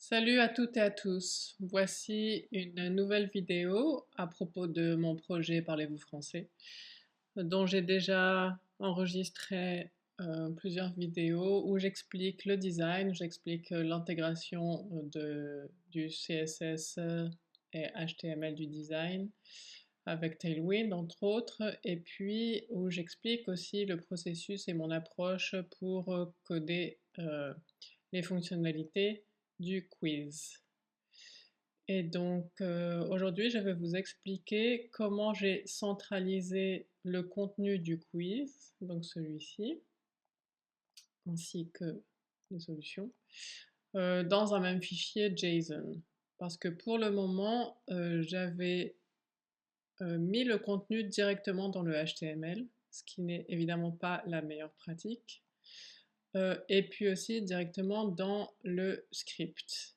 Salut à toutes et à tous. Voici une nouvelle vidéo à propos de mon projet Parlez-vous français, dont j'ai déjà enregistré plusieurs vidéos où j'explique le design, j'explique l'intégration du CSS et HTML du design avec Tailwind entre autres, et puis où j'explique aussi le processus et mon approche pour coder les fonctionnalités du quiz. Et donc aujourd'hui, je vais vous expliquer comment j'ai centralisé le contenu du quiz, donc celui-ci, ainsi que les solutions, dans un même fichier JSON. Parce que pour le moment, j'avais mis le contenu directement dans le HTML, ce qui n'est évidemment pas la meilleure pratique, et puis aussi directement dans le script.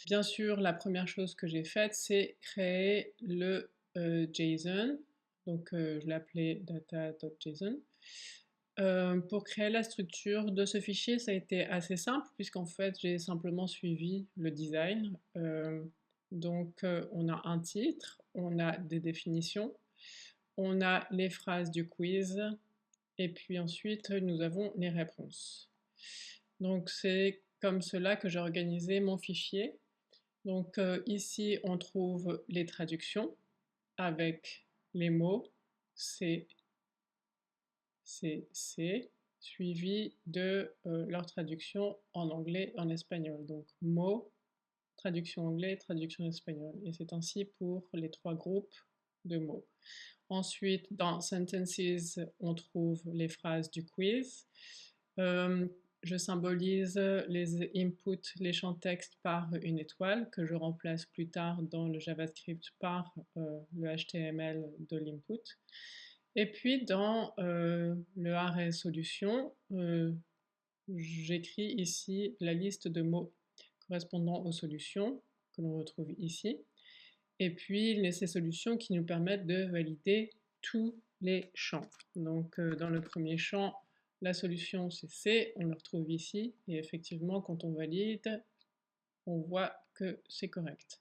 Bien sûr, la première chose que j'ai faite, c'est créer le JSON, donc je l'ai appelé data.json. Pour créer la structure de ce fichier, ça a été assez simple puisqu'en fait j'ai simplement suivi le design. Donc on a un titre, on a des définitions, on a les phrases du quiz et puis ensuite nous avons les réponses. Donc c'est comme cela que j'ai organisé mon fichier. Donc ici on trouve les traductions avec les mots C, C, C, suivi de leur traduction en anglais et en espagnol. Donc mots, traduction anglais, traduction espagnol. Et c'est ainsi pour les trois groupes de mots. Ensuite, dans Sentences, on trouve les phrases du quiz. Je symbolise les inputs, les champs texte par une étoile que je remplace plus tard dans le JavaScript par le HTML de l'input. Et puis dans le array solution, j'écris ici la liste de mots correspondant aux solutions que l'on retrouve ici. Et puis ces solutions qui nous permettent de valider tous les champs. Donc dans le premier champ, la solution c'est C, on le retrouve ici, et effectivement quand on valide, on voit que c'est correct.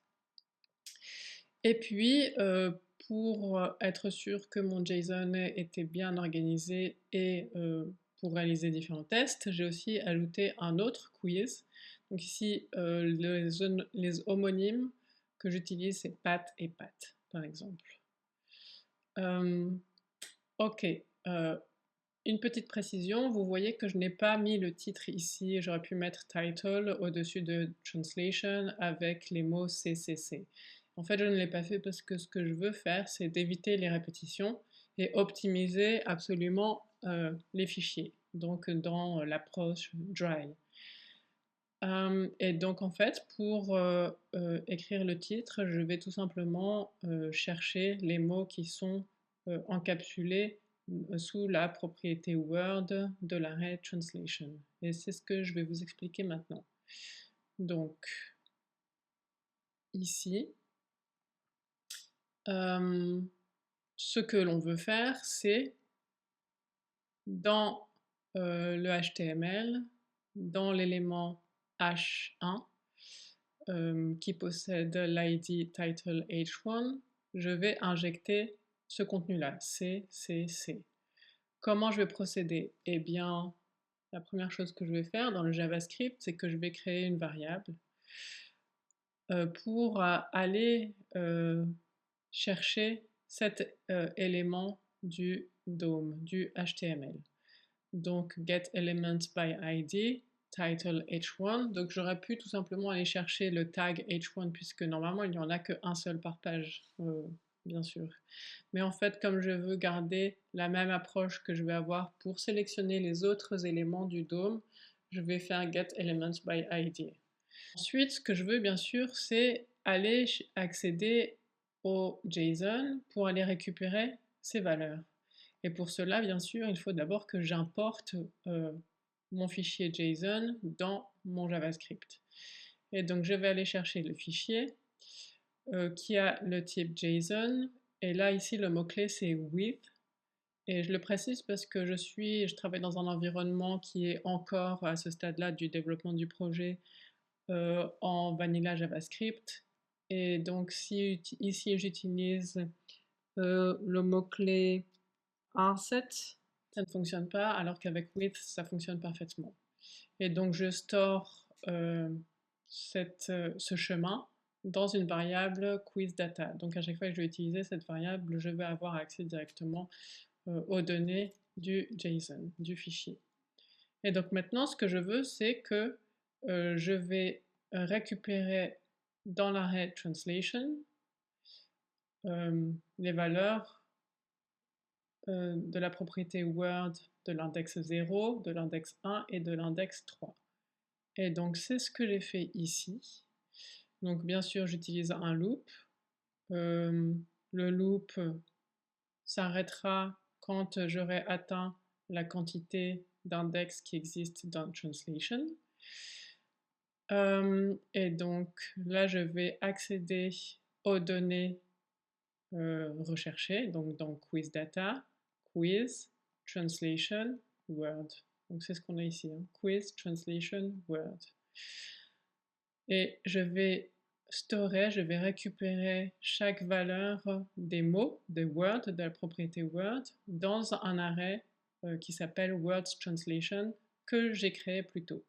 Et puis pour être sûr que mon JSON était bien organisé et pour réaliser différents tests, j'ai aussi ajouté un autre quiz. Donc ici, les homonymes que j'utilise, c'est Pat et Pat, par exemple. Ok, une petite précision, vous voyez que je n'ai pas mis le titre ici, j'aurais pu mettre title au-dessus de translation avec les mots CCC. En fait, je ne l'ai pas fait parce que ce que je veux faire, c'est d'éviter les répétitions et optimiser absolument les fichiers, donc dans l'approche dry. Et donc en fait, pour écrire le titre, je vais tout simplement chercher les mots qui sont encapsulés sous la propriété Word de l'array Translation. Et c'est ce que je vais vous expliquer maintenant. Donc, ici, ce que l'on veut faire, c'est dans le HTML, dans l'élément H1, qui possède l'ID title h1, je vais injecter ce contenu-là, C, C, C. Comment je vais procéder? Eh bien, la première chose que je vais faire dans le JavaScript, c'est que je vais créer une variable pour aller chercher cet élément du DOM, du HTML. Donc getElementsById, title h1. Donc j'aurais pu tout simplement aller chercher le tag h1 puisque normalement il n'y en a qu'un seul par page, bien sûr. Mais en fait, comme je veux garder la même approche que je vais avoir pour sélectionner les autres éléments du DOM, je vais faire getElementsById. Ensuite, ce que je veux bien sûr, c'est aller accéder au JSON pour aller récupérer ces valeurs. Et pour cela, bien sûr, il faut d'abord que j'importe mon fichier JSON dans mon JavaScript. Et donc, je vais aller chercher le fichier qui a le type JSON. Et là, ici, le mot-clé, c'est with. Et je le précise parce que je travaille dans un environnement qui est encore à ce stade-là du développement du projet en Vanilla JavaScript. Et donc si ici j'utilise le mot-clé Arset, ça ne fonctionne pas, alors qu'avec with, ça fonctionne parfaitement. Et donc je store ce chemin dans une variable quizData. Donc à chaque fois que je vais utiliser cette variable, je vais avoir accès directement aux données du JSON, du fichier. Et donc maintenant, ce que je veux, c'est que je vais récupérer dans l'arrêt translation les valeurs de la propriété Word de l'index 0, de l'index 1 et de l'index 3. Et donc c'est ce que j'ai fait ici. Donc bien sûr j'utilise un loop. Le loop s'arrêtera quand j'aurai atteint la quantité d'index qui existe dans translation. Et donc là je vais accéder aux données recherchées, donc dans quiz data, quiz, translation, word. Donc c'est ce qu'on a ici, hein. Quiz, translation, word. Et je vais storer, je vais récupérer chaque valeur des mots, des words, de la propriété word, dans un array qui s'appelle words translation que j'ai créé plus tôt.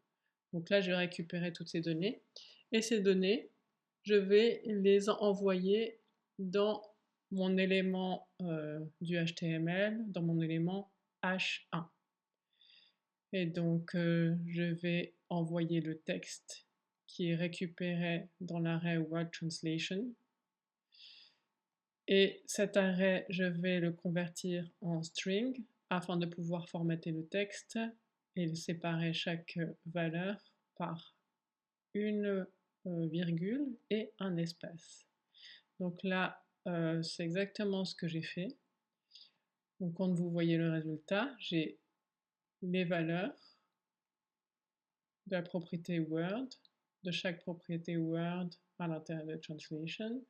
Donc là, je vais récupérer toutes ces données. Et ces données, je vais les envoyer dans mon élément du HTML, dans mon élément H1. Et donc, je vais envoyer le texte qui est récupéré dans l'arrêt Word Translation. Et cet arrêt, je vais le convertir en string afin de pouvoir formater le texte et séparer chaque valeur par une virgule et un espace. Donc là, c'est exactement ce que j'ai fait. Donc quand vous voyez le résultat, j'ai les valeurs de la propriété Word, de chaque propriété Word à l'intérieur de Translation,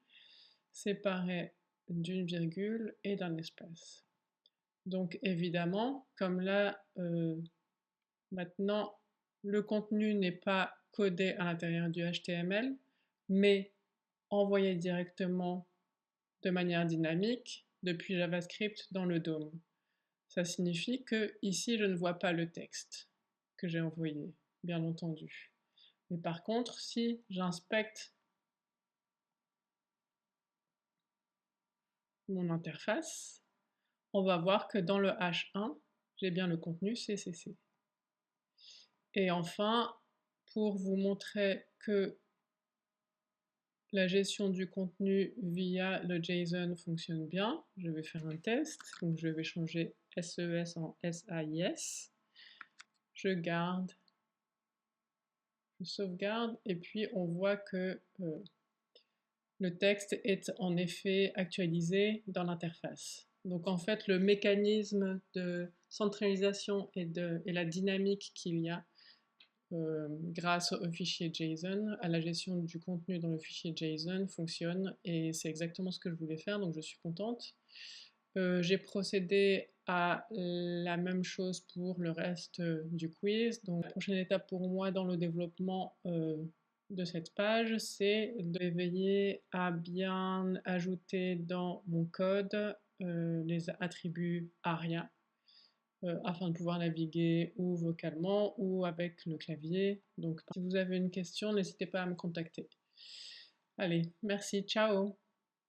séparées d'une virgule et d'un espace. Donc évidemment, comme là, maintenant, le contenu n'est pas codé à l'intérieur du HTML, mais envoyé directement de manière dynamique depuis JavaScript dans le DOM. Ça signifie que ici, je ne vois pas le texte que j'ai envoyé, bien entendu. Mais par contre, si j'inspecte mon interface, on va voir que dans le H1, j'ai bien le contenu CCC. Et enfin, pour vous montrer que la gestion du contenu via le JSON fonctionne bien, je vais faire un test. Donc je vais changer SES en SAIS. Je garde, je sauvegarde, et puis on voit que le texte est en effet actualisé dans l'interface. Donc en fait, le mécanisme de centralisation et la dynamique qu'il y a grâce au fichier JSON, à la gestion du contenu dans le fichier JSON fonctionne, et c'est exactement ce que je voulais faire, donc je suis contente. J'ai procédé à la même chose pour le reste du quiz. Donc la prochaine étape pour moi dans le développement de cette page, c'est de veiller à bien ajouter dans mon code les attributs ARIA afin de pouvoir naviguer ou vocalement ou avec le clavier. Donc si vous avez une question, n'hésitez pas à me contacter. Allez, merci, ciao!